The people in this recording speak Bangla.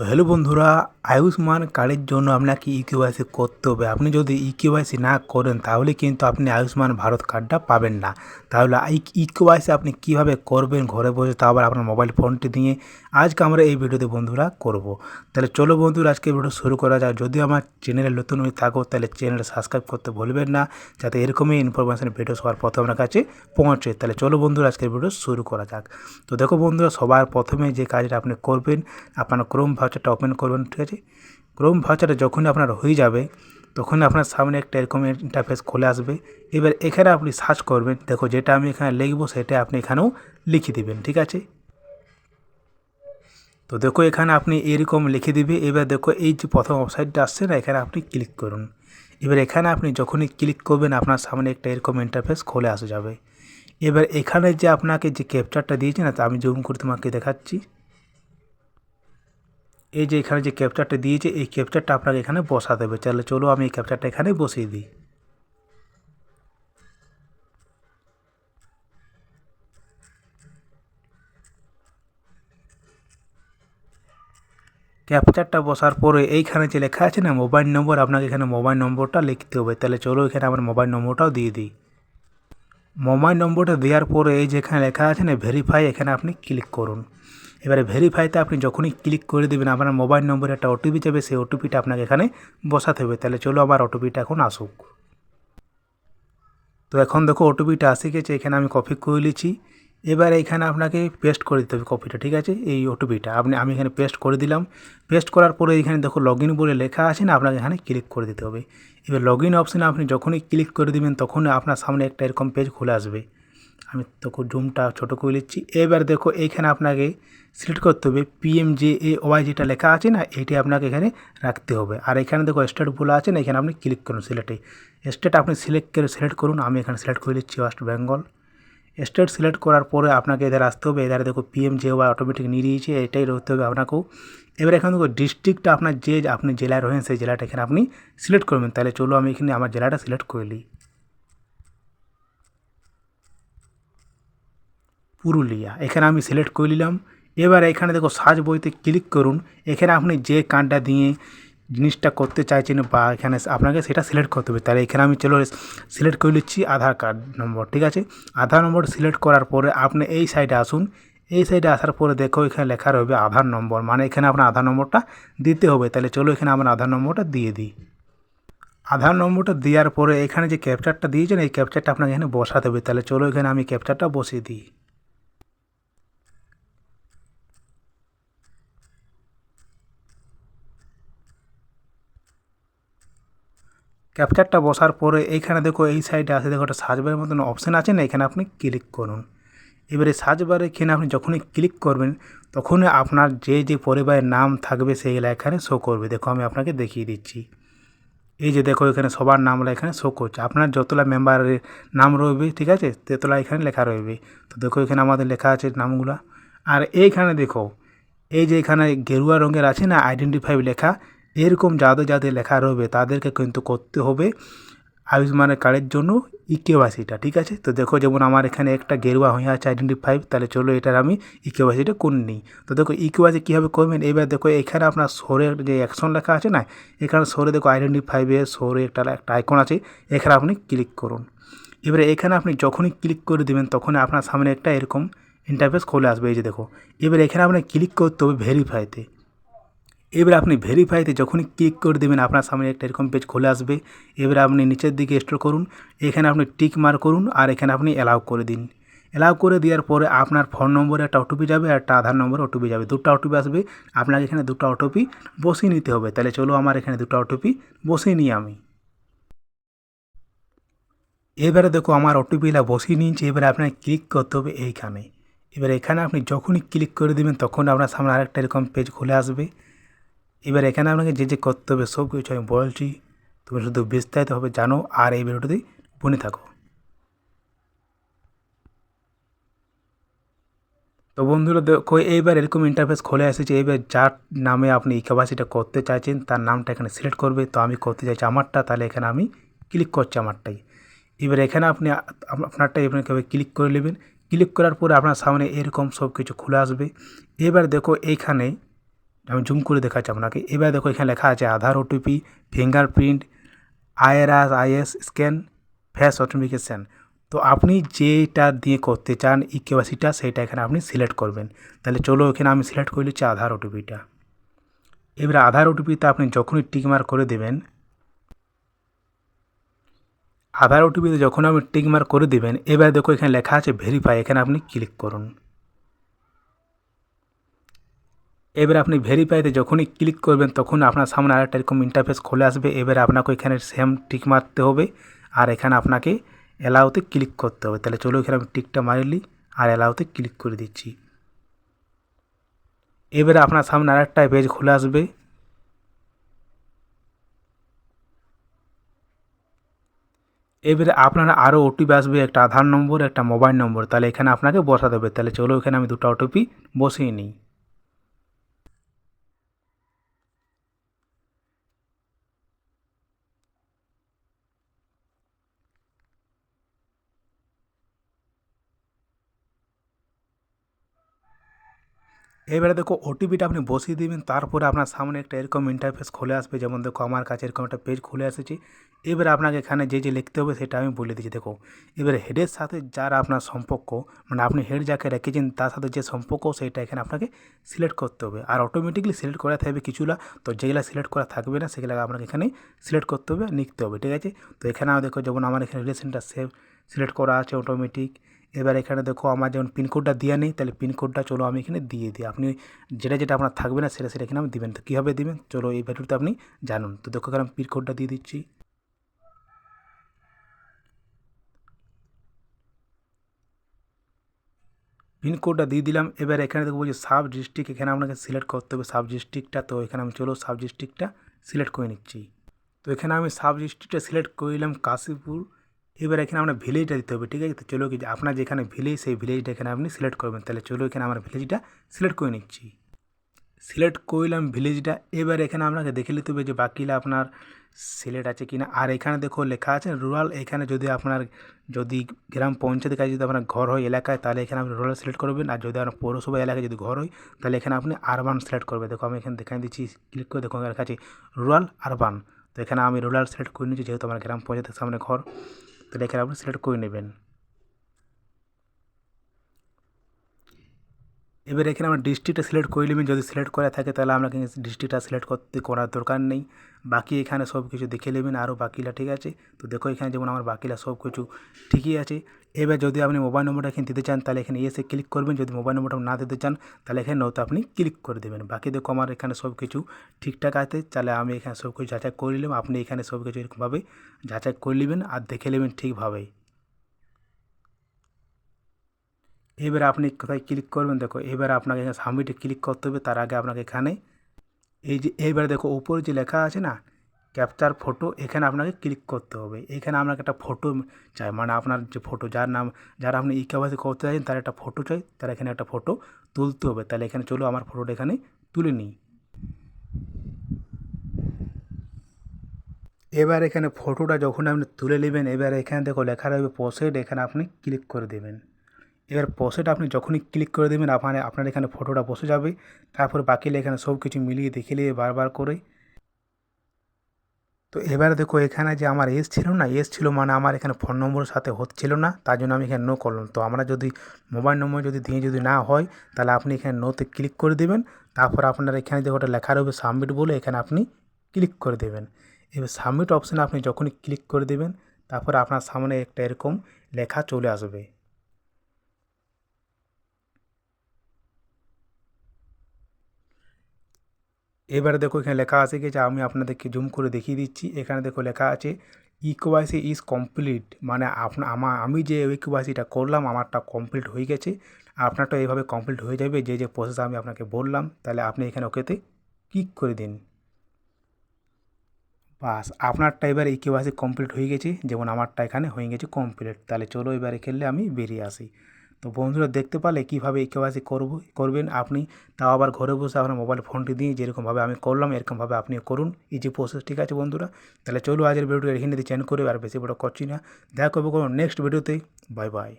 হ্যালো বন্ধুরা, আয়ুষ্মান কার্ডের জন্য আপনাকে ইকেওয়াইসি করতে হবে। আপনি যদি ইকেওয়াইসি না করেন তাহলে কিন্তু আপনি আয়ুষ্মান ভারত কার্ডটা পাবেন না। তাহলে ইকেওয়াইসি আপনি কীভাবে করবেন ঘরে বসে, তা আবার আপনার মোবাইল ফোনটি দিয়ে আজকে আমরা এই ভিডিওতে বন্ধুরা করব। তাহলে চলো বন্ধুরা আজকে ভিডিও শুরু করা যাক। যদি আমার চ্যানেলে নতুন হয়ে থাকো তাহলে চ্যানেলটা সাবস্ক্রাইব করতে ভুলবেন না, যাতে এরকমই ইনফরমেশন ভিডিও সবার প্রথমে আপনার কাছে পৌঁছে। তাহলে চলো বন্ধুরা আজকের ভিডিও শুরু করা যাক। তো দেখো বন্ধুরা, সবার প্রথমে যে কাজটা আপনি করবেন, আপনার ক্রোম ভাউচারটা ওপেন করবেন। ঠিক আছে, ক্রোম ভাউচারটা যখনই আপনার হয়ে যাবে তখন আপনার সামনে একটা এরকম ইন্টারফেস খুলে আসবে। এবার এখানে আপনি সার্চ করবেন। দেখো, যেটা আমি এখানে লিখবো সেটা আপনি এখানেও লিখে দেবেন। ঠিক আছে, তো দেখো এখানে আপনি এরকম লিখে দিবে। এবার দেখো এই যে প্রথম ওয়েবসাইটটা আসছে না, এখানে আপনি ক্লিক করুন। এবার এখানে আপনি যখনই ক্লিক করবেন আপনার সামনে একটা এরকম ইন্টারফেস খুলে আসে যাবে। এবার এখানে যে আপনাকে যে ক্যাপচারটা দিয়েছে না, তা আমি জুম করে তোমাকে দেখাচ্ছি। এই যে এখানে যে ক্যাপচারটা দিয়েছে, এই ক্যাপচারটা আপনাকে এখানে বসাতে হবে। তাহলে চলো আমি এই ক্যাপচারটা এখানে বসিয়ে দিই। ক্যাপচারটা বসার পরে এইখানে যে লেখা আছে না মোবাইল নম্বর, আপনাকে এখানে মোবাইল নম্বরটা লিখতে হবে। তাহলে চলো এখানে আমার মোবাইল নম্বরটাও দিয়ে দিই। মোবাইল নম্বরটা দেওয়ার পরে এই যে এখানে লেখা আছে না ভেরিফাই, এখানে আপনি ক্লিক করুন। এবারে ভেরিফাইতে আপনি যখনই ক্লিক করে দেবেন আপনার মোবাইল নম্বরে একটা ওটিপি যাবে, সেই ওটিপিটা আপনাকে এখানে বসাতে হবে। তাহলে চলো আমার ওটিপিটা এখন আসুক। তো এখন দেখো ওটিপিটা আসে গেছে, এখানে আমি কপি করে নিচ্ছি। এবার এখানে আপনাকে পেস্ট করে দিতে হবে কপিটা। ঠিক আছে, এই ওটিপিটা আমি এখানে পেস্ট করে দিলাম। পেস্ট করার পরে এখানে দেখো লগ ইন বলে লেখা আছে না, আপনাকে এখানে ক্লিক করে দিতে হবে। এবার লগ ইন অপশানে আপনি যখনই ক্লিক করে দেবেন তখনই আপনার সামনে একটা এরকম পেজ খুলে আসবে। আমি তখন জুমটা ছোটো করে নিচ্ছি। এবার দেখো এইখানে আপনাকে সিলেক্ট করতে হবে PMJAY যেটা লেখা আছে না, এটি আপনাকে এখানে রাখতে হবে। আর এখানে দেখো স্টেট বলে আছে না, এখানে আপনি ক্লিক করুন সিলেক্টে। স্টেট আপনি সিলেক্ট করুন। আমি এখানে সিলেক্ট করে দিচ্ছি ওয়েস্ট বেঙ্গল। স্টেট সিলেক্ট করার পরে আপনাকে এদের আসতে হবে। এধারে দেখো PMJAY অটোমেটিক নিয়ে নিয়েছে, এটাই রতে হবে আপনাকেও। এবার এখানে দেখো ডিস্ট্রিক্টটা আপনার যে আপনি জেলায় রয়েছেন সেই জেলাটা এখানে আপনি সিলেক্ট করবেন। তাহলে চলো আমি এখানে আমার জেলাটা সিলেক্ট করে নিই, পুরুলিয়া। এখানে আমি সিলেক্ট করে নিলাম। এবার এখানে দেখো সার্চ বইতে ক্লিক করুন। এখানে আপনি যে কার্ডটা দিয়ে জিনিসটা করতে চাইছেন বা এখানে আপনাকে সেটা সিলেক্ট করতে হবে। তাহলে এখানে আমি চলো সিলেক্ট করে নিচ্ছি আধার কার্ড নম্বর। ঠিক আছে, আধার নম্বর সিলেক্ট করার পরে আপনি এই সাইডে আসুন। এই সাইডে আসার পরে দেখো এখানে লেখা রয়েছে আধার নম্বর, মানে এখানে আপনার আধার নম্বরটা দিতে হবে। তাহলে চলো এখানে আমার আধার নম্বরটা দিয়ে দিই। আধার নম্বরটা দেওয়ার পরে এখানে যে ক্যাপচারটা দিয়েছেন এই ক্যাপচারটা আপনাকে এখানে বসাতে হবে। তাহলে চলো এখানে আমি ক্যাপচারটা বসিয়ে দিই। ক্যাপচারটা বসার পরে এইখানে দেখো এই সাইডে আসে দেখো একটা সার্চ বারের মতন অপশান আছে না, এখানে আপনি ক্লিক করুন। এবারে সার্চ বারে এখানে আপনি যখনই ক্লিক করবেন তখনই আপনার যে যে পরিবারের নাম থাকবে সেইগুলো এখানে শো করবে। দেখো আমি আপনাকে দেখিয়ে দিচ্ছি। এই যে দেখো এখানে সবার নামগুলো এখানে শো করছে। আপনার যতলা মেম্বারের নাম রয়েবে, ঠিক আছে, ততলা এখানে লেখা রয়েবে। তো দেখো এখানে আমাদের লেখা আছে নামগুলা। আর এইখানে দেখো এই যে এখানে গেরুয়া রঙের আছে না আইডেন্টিফাই লেখা, এরকম যাদের যাদের লেখা রয়েবে তাদেরকে কিন্তু করতে হবে আয়ুষ্মানের কার্ডের জন্য ইকেওয়াইসিটা। ঠিক আছে, তো দেখো যেমন আমার এখানে একটা গেরুয়া হয়ে আছে আইডেন্টিফাই, তাহলে চলো এটার আমি ইকেওয়াইসিটা করে নিই। তো দেখো ইকেওয়াইসি কীভাবে করবেন, এবার দেখো এখানে আপনার সোরের যে অ্যাকশন লেখা আছে না, এখানে সোরে দেখো আইডেন্টিফাইবে সোরে একটা আইকন আছে, এখানে আপনি ক্লিক করুন। এবারে এখানে আপনি যখনই ক্লিক করে দেবেন তখনই আপনার সামনে একটা এরকম ইন্টারফেস খুলে আসবে। এই যে দেখো, এবার এখানে আপনার ক্লিক করতে হবে ভেরিফাইতে। এবার আপনি ভেরিফাইতে যখনই ক্লিক করে দেবেন আপনার সামনে একটা এরকম পেজ খুলে আসবে। এবার আপনি নিচের দিকে স্ক্রল করুন, এখানে আপনি টিক মার্ক করুন আর এখানে আপনি অ্যালাউ করে দিন। অ্যালাউ করে দেওয়ার পরে আপনার ফোন নম্বরে একটা ওটিপি যাবে আর একটা আধার নম্বরে ওটিপি যাবে, দুটো ওটিপি আসবে। আপনাকে এখানে দুটো ওটিপি বসিয়ে নিতে হবে। তাহলে চলো আমার এখানে দুটো ওটিপি বসিয়ে নিই আমি। এবারে দেখো আমার ওটিপিটা বসিয়ে নিয়েছি। এবারে আপনাকে ক্লিক করতে হবে এইখানে। এবার এখানে আপনি যখনই ক্লিক করে দেবেন তখন আপনার সামনে আরেকটা এরকম পেজ খুলে আসবে। এবার এখানে আপনাকে যে যে করতে হবে সব কিছু আমি বলছি, তুমি শুধু বিস্তারিতভাবে জানো আর এই ভিডিওটি বনে থাকো। তো বন্ধুরা দেখো এইবার এরকম ইন্টারফেস খুলে এসেছে। এইবার যার নামে আপনি ইকেওয়াইসিটা করতে চাইছেন তার নামটা এখানে সিলেক্ট করবে। তো আমি করতে চাইছি আমারটা, তাহলে এখানে আমি ক্লিক করছি আমারটাই। এবার এখানে আপনি আপনারটাই আপনাকে ক্লিক করে নেবেন। ক্লিক করার পরে আপনার সামনে এরকম সব কিছু খুলে আসবে। এবার দেখো এইখানে আমি জুম করে দেখাচ্ছি আপনাকে। এবার দেখো এখানে লেখা আছে Aadhaar OTP, fingerprint, IRIS scan, face authentication. তো আপনি যেটা দিয়ে করতে চান ইকেওয়াইসিটা সেইটা এখানে আপনি সিলেক্ট করবেন। তাহলে চলো এখানে আমি সিলেক্ট করে নিচ্ছি আধার ওটিপিটা। এবারে আধার ওটিপিতে আপনি যখনই টিক মার্ক করে দেবেন, আধার ওটিপিতে যখন আপনি টিক মার্ক করে দেবেন, এবার দেখো এখানে লেখা আছে ভেরিফাই, এখানে আপনি ক্লিক করুন। এবার আপনি ভেরিফাইতে যখনই ক্লিক করবেন তখন আপনার সামনে আরেকটা এরকম ইন্টারফেস খুলে আসবে। এবারে আপনাকে এখানে সেম টিক মারতে হবে আর এখানে আপনাকে অ্যালাউতে ক্লিক করতে হবে। তাহলে চলো এখানে আমি টিকটা মারিলি আর অ্যালাউতে ক্লিক করে দিচ্ছি। এবারে আপনার সামনে আরেকটা পেজ খুলে আসবে। এবারে আপনারা আরও ওটিপি আসবে, একটা আধার নম্বর, একটা মোবাইল নম্বর। তাহলে এখানে আপনাকে বসাতে হবে। তাহলে চলো এখানে আমি দুটো ওটিপি বসিয়ে নিই। এবারে দেখো ওটিপিটা আপনি বসিয়ে দেবেন, তারপরে আপনার সামনে একটা এরকম ইন্টারফেস খুলে আসবে। যেমন দেখো আমার কাছে এরকম একটা পেজ খুলে এসেছে। এবারে আপনাকে এখানে যে লিখতে হবে সেটা আমি বলে দিচ্ছি। দেখো এবারে হেডের সাথে যারা আপনার সম্পর্ক, মানে আপনি হেড যাকে রেখেছেন তার সাথে যে সম্পর্ক সেটা এখানে আপনাকে সিলেক্ট করতে হবে। আর অটোমেটিকলি সিলেক্ট করা থাকবে কিছুটা, তো যেগুলো সিলেক্ট করা থাকবে না সেগুলো আপনাকে এখানে সিলেক্ট করতে হবে, লিখতে হবে, ঠিক আছে। তো এখানে দেখো যেমন আমার এখানে রিলেশনটা সিলেক্ট করা আছে অটোমেটিক। এবার এখানে দেখো আমার যেমন পিনকোডটা দেওয়া নেই, তাহলে পিনকোডটা চলো আমি এখানে দিয়ে দিই। আপনি যেটা যেটা আপনার থাকবে না সেটা এখানে আপনি দেবেন। তো কীভাবে দেবেন চলো এই ভিডিওতে আপনি জানুন। তো দেখো এখানে আমি পিনকোডটা দিয়ে দিচ্ছি। পিনকোডটা দিয়ে দিলাম। এবার এখানে দেখো বলছি সাব ডিস্ট্রিক্ট, এখানে আপনাকে সিলেক্ট করতে হবে সাব ডিস্ট্রিক্টটা। তো এখানে আমি চলো সাব ডিস্ট্রিক্টটা সিলেক্ট করে নিচ্ছি। তো এখানে আমি সাব ডিস্ট্রিক্টটা সিলেক্ট করে নিলাম কাশীপুর। এবার এখানে আমরা ভিলেজটা দিতে হবে, ঠিক আছে। তো চলো কি আপনার যেখানে ভিলেজ সেই ভিলেজটা এখানে আপনি সিলেক্ট করবেন। তাহলে চলো এখানে আমার ভিলেজটা সিলেক্ট করে নিচ্ছি। সিলেক্ট করলাম ভিলেজটা। এবার এখানে আপনাকে দেখে নিতে হবে যে বাকিটা আপনার সিলেক্ট আছে কিনা। আর এখানে দেখো লেখা আছে রুরাল। এখানে যদি আপনার যদি গ্রাম পঞ্চায়েতের কাছে যদি আপনার ঘর হয় এলাকায়, তাহলে এখানে আপনি রুরাল সিলেক্ট করবেন। আর যদি আপনার পৌরসভা এলাকায় যদি ঘর হয় তাহলে এখানে আপনি আরবান সিলেক্ট করবেন। দেখো আমি এখানে দেখাই দিচ্ছি, ক্লিক করে দেখো লেখা আছে রুরাল আরবান। তো এখানে আমি রুরাল সিলেক্ট করে নিচ্ছি, যেহেতু আমার গ্রাম পঞ্চায়েতের সামনে ঘর। তাহলে এখানে আপনি সিলেক্ট করে নেবেন। এবার এখানে আমরা ডিস্ট্রিক্টটা সিলেক্ট করে নেবেন। যদি সিলেক্ট করা থাকে তাহলে আপনাকে ডিস্ট্রিক্টটা সিলেক্ট করতে করার দরকার নেই। বাকি এখানে সব কিছু দেখে নেবেন আরও বাকিটা, ঠিক আছে। তো দেখো এখানে যেমন আমার বাকিটা সব কিছু ঠিকই আছে। এবার যদি আপনি মোবাইল নম্বরটা এখানে দিতে চান তাহলে এখানে এসে ক্লিক করবেন। যদি মোবাইল নম্বরটা না দিতে চান তাহলে এখানে নয়তো আপনি ক্লিক করে দেবেন। বাকি দেখো আমার এখানে সব কিছু ঠিকঠাক আছে। তাহলে আমি এখানে সব কিছু যাচাই করে নিলাম। আপনি এখানে সব কিছু এরকমভাবে যাচাই করে নেবেন আর দেখে নেবেন ঠিকভাবেই। এবার আপনি কোথায় ক্লিক করবেন, দেখো এবার আপনাকে এখানে সাবমিটে ক্লিক করতে হবে। তার আগে আপনাকে এখানে এই যে এইবার দেখো উপরে যে লেখা আছে না ক্যাপচার ফটো, এখানে আপনাকে ক্লিক করতে হবে। এখানে আপনাকে একটা ফটো চাই, মানে আপনার যে ফটো যার নাম যারা আপনি ইকেওয়াইসি করতে চাইছেন তার একটা ফটো চাই, তার এখানে একটা ফটো তুলতে হবে। তাহলে এখানে চলো আমার ফটোটা এখানে তুলে নিই। এবার এখানে ফটোটা যখন আপনি তুলে নেবেন, এবার এখানে দেখো লেখা রয়েছে প্রসেড, এখানে আপনি ক্লিক করে দেবেন। এবার প্রসেড আপনি যখনই ক্লিক করে দেবেন আপনার এখানে ফটোটা বসে যাবে। তারপর বাকি এখানে সব কিছু মিলিয়ে দেখে নিয়ে বারবার করে। তো এবারে দেখো এখানে যে আমার এস ছিল না, এস ছিল মানে আমার এখানে ফোন নম্বরের সাথে হচ্ছিল না, তার জন্য আমি এখানে নো করলাম। তো আমরা যদি মোবাইল নম্বর যদি দিয়ে যদি না হয় তাহলে আপনি এখানে নোতে ক্লিক করে দেবেন। তারপর আপনার এখানে যে ওটা লেখা রয়েছে সাবমিট বলে, এখানে আপনি ক্লিক করে দেবেন। এবার সাবমিট অপশানে আপনি যখনই ক্লিক করে দেবেন তারপর আপনার সামনে একটা এরকম লেখা চলে আসবে। এবারে দেখো এখানে লেখা আছে কি যে আমি আপনাদেরকে জুম করে দেখিয়ে দিচ্ছি। এখানে দেখো লেখা আছে ইকেওয়াইসি ইজ কমপ্লিট, মানে আমি যে ইকেওয়াইসিটা করলাম আমারটা কমপ্লিট হয়ে গেছে। আপনারটা এইভাবে কমপ্লিট হয়ে যাবে যে যে প্রসেস আমি আপনাকে বললাম। তাহলে আপনি এখানে ওকেতে ক্লিক করে দিন। বাস আপনারটা এবার ইকেওয়াইসি কমপ্লিট হয়ে গেছে, যেমন আমারটা এখানে হয়ে গেছে কমপ্লিট। তাহলে চলো এবারে খেললে আমি বেরিয়ে আসি। তো বন্ধুরা দেখতে পারলে কীভাবে ইকেওয়াইসি করবেন আপনি, তাও আবার ঘরে বসে আপনার মোবাইল ফোনটি দিয়ে যেরকমভাবে আমি করলাম এরকমভাবে আপনি করুন, ইজি প্রসেস, ঠিক আছে বন্ধুরা। তাহলে চলো আজকের ভিডিওটি এখানে চেঞ্জ করে আর বেশি বড় করছি না। দেখা করবো কোনো নেক্সট ভিডিওতে। Bye bye.